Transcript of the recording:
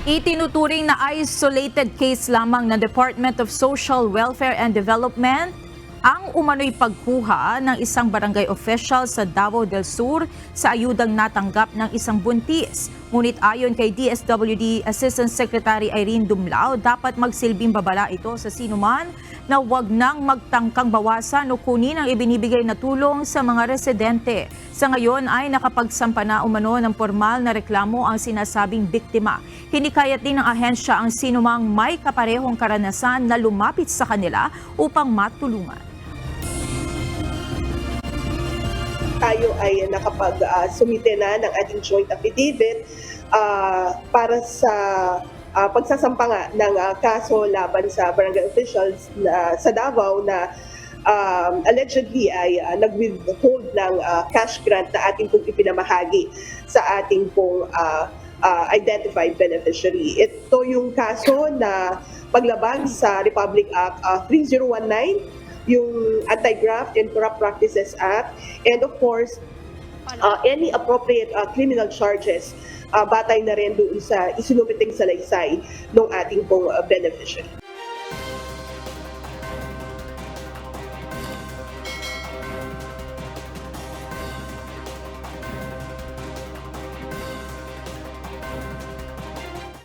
Itinuturing na isolated case lamang ng Department of Social Welfare and Development ang umano'y pagkuha ng isang barangay official sa Davao del Sur sa ayudang natanggap ng isang buntis. Ngunit ayon kay DSWD Assistant Secretary Irene Dumlao, dapat magsilbing babala ito sa sinuman na wag nang magtangkang bawasan o kunin ang ibinibigay na tulong sa mga residente. Sa ngayon ay nakapagsampa na umano ng formal na reklamo ang sinasabing biktima. Hinikayat din ng ahensya ang sinumang may kaparehong karanasan na lumapit sa kanila upang matulungan. Tayo ay nakapag-sumite na ng ating joint affidavit para sa pagsasampa nga ng kaso laban sa barangay officials sa Davao na allegedly ay nag-withhold ng cash grant na ating pong ipinamahagi sa ating pong identified beneficiary. Ito yung kaso na paglabag sa Republic Act 3019, yung Anti-Graft and Corrupt Practices Act, and of course, any appropriate criminal charges batay na rin doon sa isinumiting salaysay ng ating pong beneficiary.